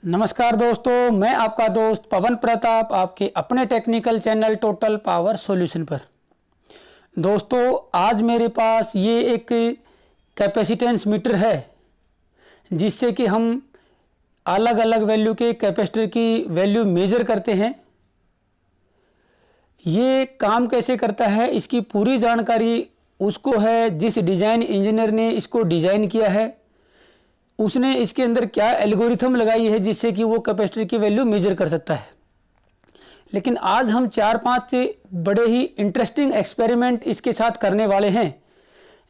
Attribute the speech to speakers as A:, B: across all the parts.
A: नमस्कार दोस्तों, मैं आपका दोस्त पवन प्रताप आपके अपने technical channel total power solution पर। दोस्तों, आज मेरे पास ये एक कैपेसिटेंस मीटर है जिससे कि हम अलग अलग वैल्यू के कैपेसिटर की वैल्यू मेजर करते हैं। ये काम कैसे करता है इसकी पूरी जानकारी उसको है जिस डिज़ाइन इंजीनियर ने इसको डिज़ाइन किया है। उसने इसके अंदर क्या एल्गोरिथम लगाई है जिससे कि वो कैपेसिटर की वैल्यू मेजर कर सकता है। लेकिन आज हम 4-5 बड़े ही इंटरेस्टिंग एक्सपेरिमेंट इसके साथ करने वाले हैं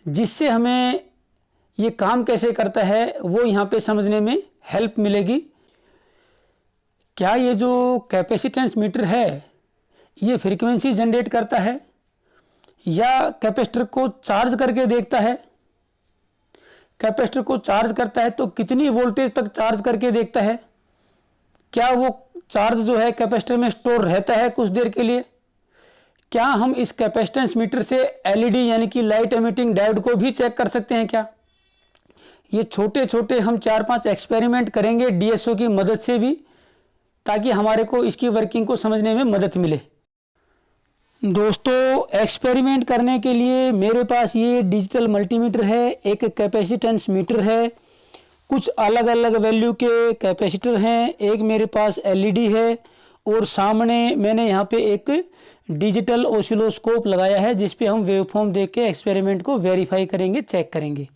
A: जिससे हमें ये काम कैसे करता है वो यहाँ पे समझने में हेल्प मिलेगी। क्या ये जो कैपेसिटेंस मीटर है ये फ्रीक्वेंसी जनरेट करता है या कैपेसिटर को चार्ज करके देखता है? कैपेसिटर को चार्ज करता है तो कितनी वोल्टेज तक चार्ज करके देखता है? क्या वो चार्ज जो है कैपेसिटर में स्टोर रहता है कुछ देर के लिए? क्या हम इस कैपेसिटेंस मीटर से एलईडी यानी कि लाइट एमिटिंग डायोड को भी चेक कर सकते हैं क्या? ये छोटे छोटे हम 4-5 एक्सपेरिमेंट करेंगे डीएसओ की मदद से भी, ताकि हमारे को इसकी वर्किंग को समझने में मदद मिले। दोस्तों, एक्सपेरिमेंट करने के लिए मेरे पास ये डिजिटल मल्टीमीटर है, एक कैपेसिटेंस मीटर है, कुछ अलग अलग वैल्यू के कैपेसिटर हैं, एक मेरे पास एलईडी है और सामने मैंने यहाँ पे एक डिजिटल ऑसिलोस्कोप लगाया है जिस पे हम वेवफॉर्म देख के एक्सपेरिमेंट को वेरीफाई करेंगे, चेक करेंगे।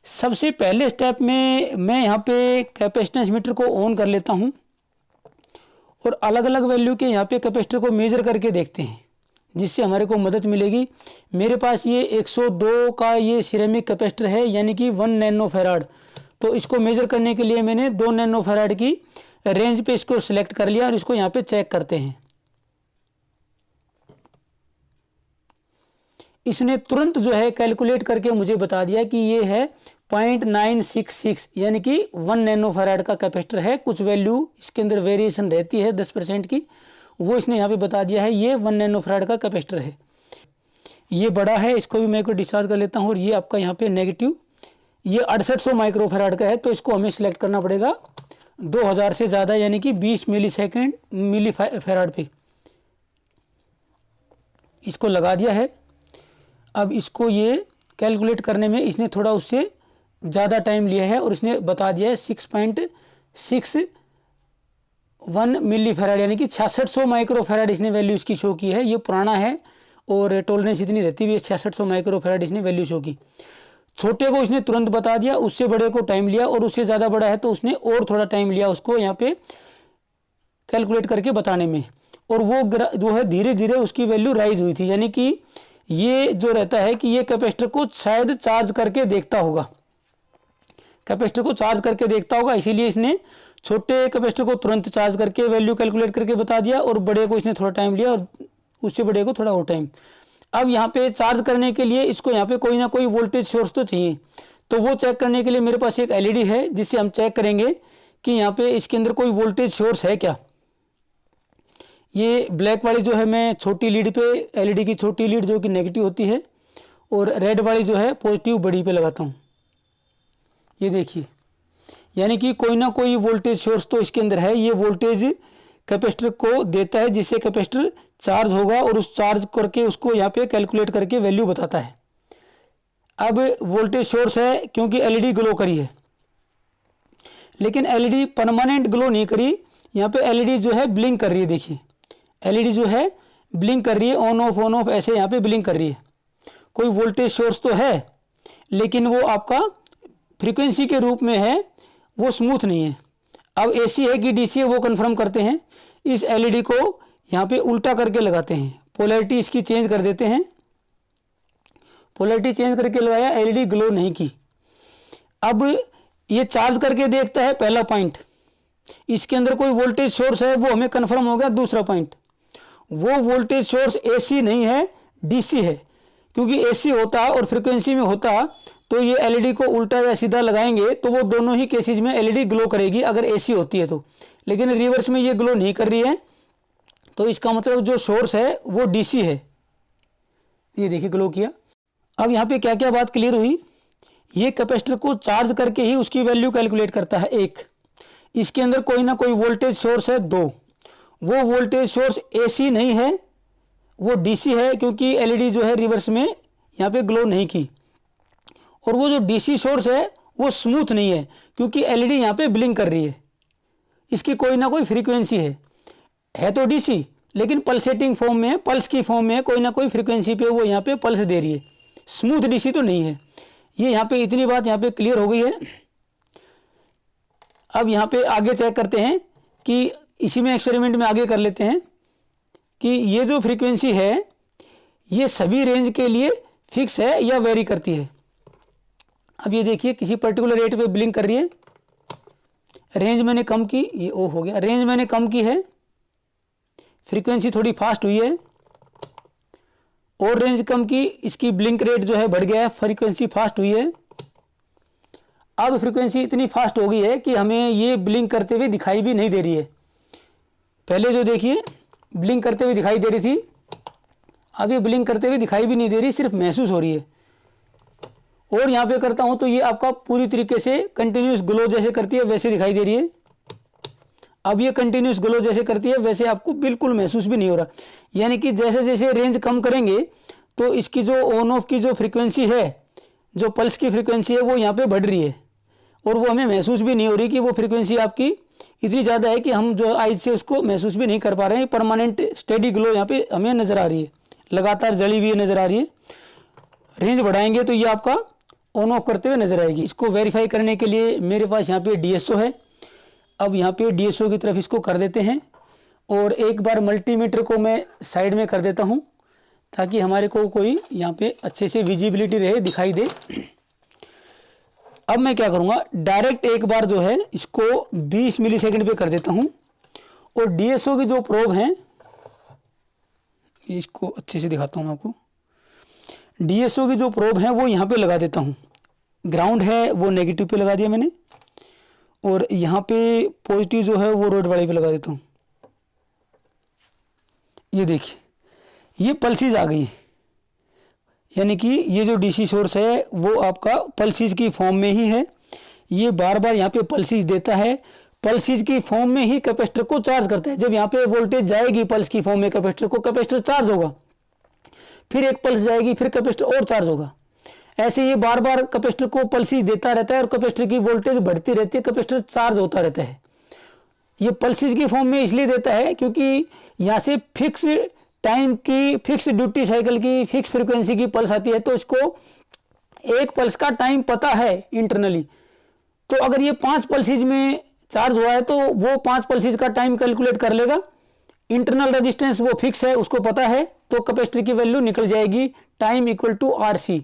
A: सबसे पहले स्टेप में मैं यहाँ पे कैपेसिटेंस मीटर को ऑन कर लेता हूँ और अलग अलग वैल्यू के यहाँ पे कैपेसिटर को मेजर करके देखते हैं जिससे हमारे को मदद मिलेगी। मेरे पास ये 102 का ये सिरेमिक कैपेसिटर है यानी कि 1 नैनो फैराड। तो इसको मेजर करने के लिए मैंने 2 नैनो फैराड की रेंज पे इसको सिलेक्ट कर लिया और इसको यहाँ पे चेक करते हैं। इसने तुरंत जो है कैलकुलेट करके मुझे बता दिया कि ये है 0.966 यानी कि 1 नैनो फैराड का कैपेसिटर है। कुछ वैल्यू इसके अंदर वेरिएशन रहती है 10% की, वो इसने यहाँ पे बता दिया है। ये 1 नैनो फैराड का कैपेसिटर है। ये बड़ा है, इसको भी मैं को डिस्चार्ज कर लेता हूँ। और ये आपका यहाँ पे नेगेटिव, ये 6800 माइक्रो फैराड का है। तो इसको हमें सिलेक्ट करना पड़ेगा 2000 से ज़्यादा यानी कि 20 मिली फैराड पे। इसको लगा दिया है। अब इसको ये कैलकुलेट करने में इसने थोड़ा उससे ज़्यादा टाइम लिया है और इसने बता दिया है 6.61 मिली फैराड यानी कि 6600 माइक्रो फैराड इसने वैल्यू इसकी शो की है। ये पुराना है और टॉलरेंस इतनी रहती भी है। 6600 माइक्रो फैराड इसने वैल्यू शो की। छोटे को इसने तुरंत बता दिया, उससे बड़े को टाइम लिया और उससे ज़्यादा बड़ा है तो उसने और थोड़ा टाइम लिया उसको यहाँ पे कैलकुलेट करके बताने में। और वो जो है धीरे धीरे उसकी वैल्यू राइज हुई थी। यानी कि ये जो रहता है कि ये कैपेसिटर को शायद चार्ज करके देखता होगा, कैपेसिटर को चार्ज करके देखता होगा, इसीलिए इसने छोटे कैपेसिटर को तुरंत चार्ज करके वैल्यू कैलकुलेट करके बता दिया और बड़े को इसने थोड़ा टाइम लिया और उससे बड़े को थोड़ा और टाइम। अब यहाँ पे चार्ज करने के लिए इसको यहाँ पे कोई ना कोई वोल्टेज सोर्स तो चाहिए। तो वो चेक करने के लिए मेरे पास एक एलईडी है जिससे हम चेक करेंगे कि यहाँ पे इसके अंदर कोई वोल्टेज सोर्स है क्या। ये ब्लैक वाली जो है मैं छोटी लीड पे, एलईडी की छोटी लीड जो कि नेगेटिव होती है, और रेड वाली जो है पॉजिटिव बड़ी पे लगाता हूँ। ये देखिए, यानी कि कोई ना कोई वोल्टेज सोर्स तो इसके अंदर है। ये वोल्टेज कैपेसिटर को देता है जिससे कैपेसिटर चार्ज होगा और उस चार्ज करके उसको यहाँ पे कैलकुलेट करके वैल्यू बताता है। अब वोल्टेज सोर्स है क्योंकि एलईडी ग्लो करी है, लेकिन एलईडी परमानेंट ग्लो नहीं करी। यहाँ पे एलईडी जो है ब्लिंक कर रही है। देखिए, एलईडी जो है ब्लिंक कर रही है, ऑन ऑफ ऐसे यहाँ पे ब्लिंक कर रही है। कोई वोल्टेज सोर्स तो है लेकिन वो आपका फ्रीक्वेंसी के रूप में है, वो स्मूथ नहीं है। अब एसी है कि डीसी है वो कंफर्म करते हैं। इस एलईडी को यहाँ पे उल्टा करके लगाते हैं, पोलैरिटी इसकी चेंज कर देते हैं। पोलैरिटी चेंज करके लगाया, एलईडी ग्लो नहीं की। अब ये चार्ज करके देखता है, पहला पॉइंट। इसके अंदर कोई वोल्टेज सोर्स है वो हमें कंफर्म हो गया। दूसरा पॉइंट, वो वोल्टेज सोर्स एसी नहीं है, डीसी है। क्योंकि एसी होता और फ्रीक्वेंसी में होता तो ये एलईडी को उल्टा या सीधा लगाएंगे तो वो दोनों ही केसेज में एलईडी ग्लो करेगी अगर एसी होती है तो। लेकिन रिवर्स में ये ग्लो नहीं कर रही है, तो इसका मतलब जो सोर्स है वो डीसी है। ये देखिए ग्लो किया। अब यहाँ पे क्या क्या बात क्लियर हुई। ये कैपेसिटर को चार्ज करके ही उसकी वैल्यू कैलकुलेट करता है। एक इसके अंदर कोई ना कोई वोल्टेज सोर्स है दो, वो वोल्टेज सोर्स एसी नहीं है, वो डीसी है, क्योंकि एलईडी जो है रिवर्स में यहाँ पे ग्लो नहीं की। और वो जो डीसी सोर्स है वो स्मूथ नहीं है, क्योंकि एलईडी यहाँ पे ब्लिंक कर रही है, इसकी कोई ना कोई फ्रीक्वेंसी है तो डीसी लेकिन पल्सेटिंग फॉर्म में है, पल्स की फॉर्म में है, कोई ना कोई फ्रीक्वेंसी पे वो यहाँ पे पल्स दे रही है, स्मूथ डीसी तो नहीं है। ये यहाँ पे इतनी बात यहाँ पे क्लियर हो गई है। अब यहाँ पे आगे चेक करते हैं कि इसी में एक्सपेरिमेंट में आगे कर लेते हैं कि ये जो फ्रीक्वेंसी है ये सभी रेंज के लिए फिक्स है या वेरी करती है। अब ये देखिए किसी पर्टिकुलर रेट पे ब्लिंक कर रही है, रेंज मैंने कम की, ये ओ हो गया, रेंज मैंने कम की है, फ्रीक्वेंसी थोड़ी फास्ट हुई है, और रेंज कम की, इसकी ब्लिंक रेट जो है बढ़ गया है, फ्रीक्वेंसी फास्ट हुई है। अब फ्रीक्वेंसी इतनी फास्ट हो गई है कि हमें ये ब्लिंक करते हुए दिखाई भी नहीं दे रही है। पहले जो देखिए ब्लिंक करते हुए दिखाई दे रही थी, अब ये ब्लिंक करते हुए दिखाई भी नहीं दे रही, सिर्फ महसूस हो रही है। और यहाँ पे करता हूँ तो ये आपका पूरी तरीके से कंटिन्यूस ग्लो जैसे करती है वैसे दिखाई दे रही है। अब ये कंटिन्यूस ग्लो जैसे करती है वैसे आपको बिल्कुल महसूस भी नहीं हो रहा, यानी कि जैसे जैसे रेंज कम करेंगे तो इसकी जो ऑन ऑफ की जो फ्रीक्वेंसी है, जो पल्स की फ्रीक्वेंसी है वो यहाँ पे बढ़ रही है, और वो हमें महसूस भी नहीं हो रही कि वो फ्रीक्वेंसी आपकी इतनी ज़्यादा है कि हम जो आइज से उसको महसूस भी नहीं कर पा रहे हैं। परमानेंट स्टेडी ग्लो यहाँ पे हमें नज़र आ रही है, लगातार जली हुई नज़र आ रही है। रेंज बढ़ाएंगे तो ये आपका ऑन ऑफ करते हुए नज़र आएगी। इसको वेरीफाई करने के लिए मेरे पास यहाँ पे डीएसओ है। अब यहाँ पे डीएसओ की तरफ इसको कर देते हैं, और एक बार मल्टीमीटर को मैं साइड में कर देता हूँ ताकि हमारे को कोई यहाँ पे अच्छे से विजिबिलिटी रहे, दिखाई दे। अब मैं क्या करूँगा, डायरेक्ट एक बार जो है इसको 20 मिलीसेकंड पे कर देता हूँ, और डीएसओ की जो प्रोब हैं, इसको अच्छे से दिखाता हूँ आपको। डीएसओ की जो प्रोब हैं वो यहाँ पे लगा देता हूँ। ग्राउंड है वो नेगेटिव पे लगा दिया मैंने, और यहाँ पे पॉजिटिव जो है वो रोड वाले पे लगा देता हूँ। ये देखिए ये पल्सेस आ गई, यानी कि ये जो डीसी सोर्स है वो आपका पल्सेस की फॉर्म में ही है। ये बार बार यहाँ पे पल्सेस देता है, पल्सेस की फॉर्म में ही कैपेसिटर को चार्ज करता है। जब यहाँ पे वोल्टेज जाएगी पल्स की फॉर्म में कैपेसिटर को, कैपेसिटर चार्ज होगा, फिर एक पल्स जाएगी, फिर कैपेसिटर और चार्ज होगा। ऐसे ये बार बार कैपेसिटर को पल्सेस देता रहता है, और कैपेसिटर की वोल्टेज बढ़ती रहती है, कैपेसिटर चार्ज होता रहता है। ये पल्सेस की फॉर्म में इसलिए देता है क्योंकि यहाँ से फिक्स टाइम की, फिक्स ड्यूटी साइकिल की, फिक्स फ्रीक्वेंसी की पल्स आती है, तो इसको एक पल्स का टाइम पता है इंटरनली। तो अगर ये 5 पल्सेस में चार्ज हुआ है तो वो 5 पल्सेस का टाइम कैलकुलेट कर लेगा। इंटरनल रेजिस्टेंस वो फिक्स है, उसको पता है, तो कैपेसिटर की वैल्यू निकल जाएगी, time equal to RC।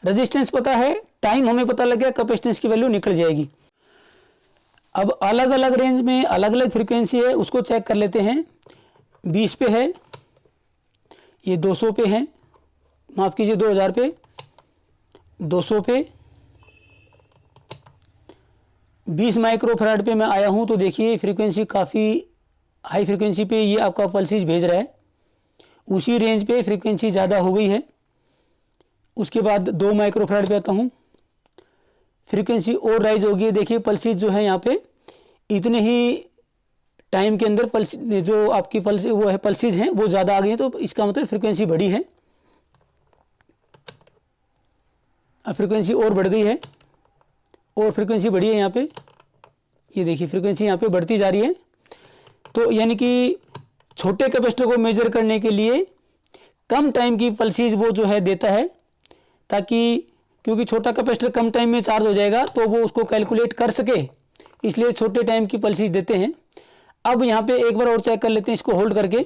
A: Resistance पता है, टाइम हमें पता लग गया, कैपेसिटेंस की वैल्यू निकल जाएगी। अब अलग अलग रेंज में अलग अलग फ्रीक्वेंसी है, उसको चेक कर लेते हैं। 20 पे है, ये 200 पे है, माफ़ कीजिए 2000 पे, 200 पे, 20 माइक्रोफैराड पे मैं आया हूँ। तो देखिए फ्रीक्वेंसी काफ़ी हाई फ्रीक्वेंसी पे ये आपका पल्सेस भेज रहा है। उसी रेंज पे फ्रीक्वेंसी ज़्यादा हो गई है। उसके बाद 2 माइक्रोफैराड पे आता हूँ, फ्रीक्वेंसी और राइज होगी। देखिए पल्सेस जो है यहाँ पे इतने ही टाइम के अंदर पल्स जो आपकी पल्स वो है पल्सेस हैं वो ज़्यादा आ गई हैं, तो इसका मतलब फ्रीक्वेंसी बढ़ी है। अब फ्रीक्वेंसी और बढ़ गई है, और फ्रीक्वेंसी बढ़ी है यहाँ पे। ये देखिए फ्रीक्वेंसी यहाँ पे बढ़ती जा रही है। तो यानी कि छोटे कैपेसिटर को मेजर करने के लिए कम टाइम की पल्सेस वो जो है देता है, ताकि क्योंकि छोटा कैपेसिटर कम टाइम में चार्ज हो जाएगा तो वो उसको कैलकुलेट कर सके, इसलिए छोटे टाइम की पल्सेस देते हैं। अब यहाँ पे एक बार और चेक कर लेते हैं इसको होल्ड करके।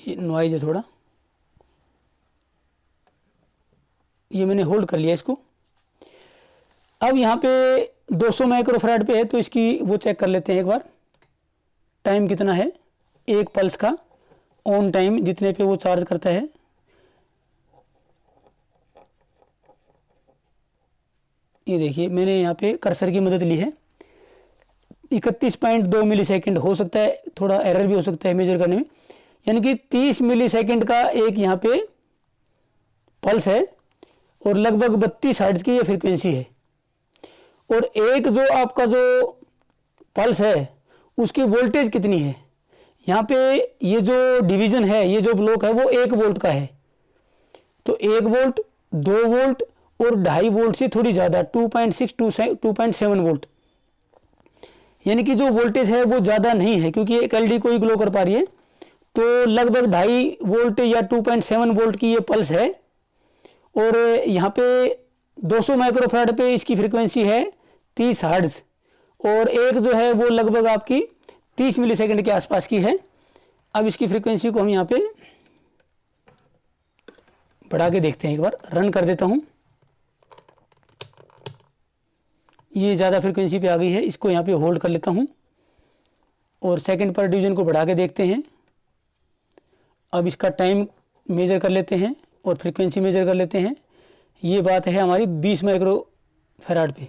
A: ये नॉइज है थोड़ा, ये मैंने होल्ड कर लिया इसको। अब यहाँ पे 200 माइक्रोफैराड पे है, तो इसकी वो चेक कर लेते हैं एक बार, टाइम कितना है एक पल्स का ऑन टाइम जितने पे वो चार्ज करता है। ये देखिए मैंने यहाँ पे कर्सर की मदद ली है। 31.2 मिलीसेकंड हो सकता है, थोड़ा एरर भी हो सकता है मेजर करने में, यानी कि 30 मिलीसेकंड का एक यहाँ पे पल्स है, और लगभग 32 हर्ट्ज की ये फ्रीक्वेंसी है। और एक जो आपका जो पल्स है उसकी वोल्टेज कितनी है, यहाँ पे ये जो डिवीज़न है, ये जो ब्लॉक है वो 1 वोल्ट का है। तो 1 वोल्ट, 2 वोल्ट और 2.5 वोल्ट से थोड़ी ज़्यादा 2.6 2.7 वोल्ट, यानी कि जो वोल्टेज है वो ज़्यादा नहीं है, क्योंकि एक एलईडी को ही ग्लो कर पा रही है। तो लगभग 2.5 वोल्ट या 2.7 वोल्ट की ये पल्स है। और यहाँ पे 200 माइक्रोफैराड पे इसकी फ्रीक्वेंसी है 30 हर्ट्ज, और एक जो है वो लगभग आपकी 30 मिलीसेकंड के आसपास की है। अब इसकी फ्रीक्वेंसी को हम यहाँ पे बढ़ा के देखते हैं, एक बार रन कर देता हूँ। ये ज़्यादा फ्रीक्वेंसी पे आ गई है, इसको यहाँ पे होल्ड कर लेता हूँ और सेकंड पर डिवीजन को बढ़ा के देखते हैं। अब इसका टाइम मेजर कर लेते हैं और फ्रीक्वेंसी मेजर कर लेते हैं। ये बात है हमारी 20 माइक्रोफैराड पे।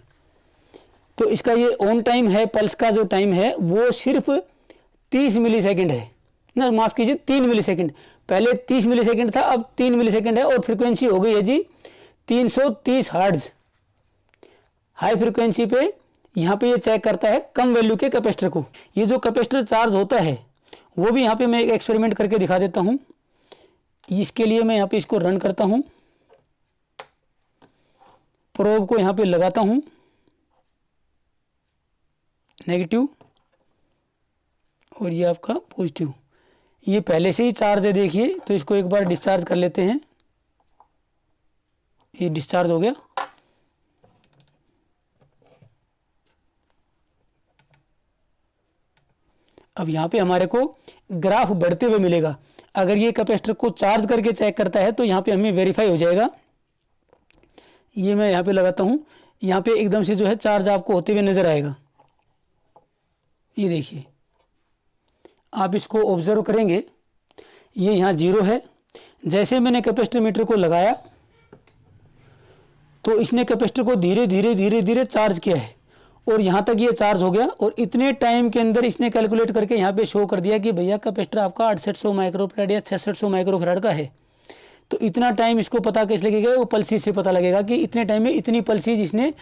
A: तो इसका ये ऑन टाइम है, पल्स का जो टाइम है वो सिर्फ 30 मिलीसेकंड है ना, माफ़ कीजिए 3 मिलीसेकंड। पहले 30 मिलीसेकंड था, अब 3 मिलीसेकंड है और फ्रीक्वेंसी हो गई है जी 330 हर्ट्ज। हाई फ्रीक्वेंसी पे यहाँ पे ये चेक करता है कम वैल्यू के कैपेसिटर को। ये जो कैपेसिटर चार्ज होता है वो भी यहाँ पे मैं एक एक्सपेरिमेंट करके दिखा देता हूँ। इसके लिए मैं यहाँ पे इसको रन करता हूँ, प्रोब को यहाँ पे लगाता हूँ, नेगेटिव और ये आपका पॉजिटिव। ये पहले से ही चार्ज है देखिए, तो इसको एक बार डिस्चार्ज कर लेते हैं। ये डिस्चार्ज हो गया। अब यहाँ पे हमारे को ग्राफ बढ़ते हुए मिलेगा। अगर ये कैपेसिटर को चार्ज करके चेक करता है तो यहाँ पे हमें वेरीफाई हो जाएगा। ये मैं यहाँ पे लगाता हूँ, यहाँ पे एकदम से जो है चार्ज आपको होते हुए नज़र आएगा। ये देखिए, आप इसको ऑब्जर्व करेंगे, ये यहाँ 0 है। जैसे मैंने कैपेसिटर मीटर को लगाया तो इसने कैपेसिटर को धीरे धीरे धीरे धीरे चार्ज किया है और यहाँ तक ये चार्ज हो गया। और इतने टाइम के अंदर इसने कैलकुलेट करके यहाँ पे शो कर दिया कि भैया कैपेसिटर आपका 6800 माइक्रोफैराड या 6600 माइक्रोफैराड का है। तो इतना टाइम इसको पता कैसे लगेगा, वो पल्सीज से पता लगेगा कि इतने टाइम में इतनी पल्सीज इसने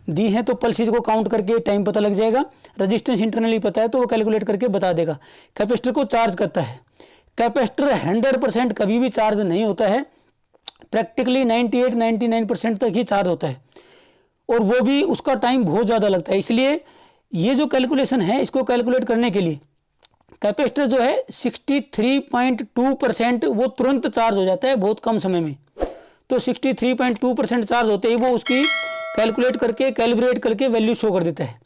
A: दी हैं। तो पल्सीज को काउंट करके टाइम पता लग जाएगा। रजिस्टेंस इंटरनली पता है तो वो कैलकुलेट करके बता देगा। कैपेसिटर को चार्ज करता है। कैपेसिटर 100% कभी भी चार्ज नहीं होता है, प्रैक्टिकली 98-99% तक ही चार्ज होता है, और वो भी उसका टाइम बहुत ज़्यादा लगता है। इसलिए ये जो कैलकुलेशन है, इसको कैलकुलेट करने के लिए कैपेसिटर जो है 63.2% वो तुरंत चार्ज हो जाता है बहुत कम समय में। तो 63.2% चार्ज होते ही वो उसकी कैलकुलेट करके कैलिब्रेट करके वैल्यू शो कर देता है।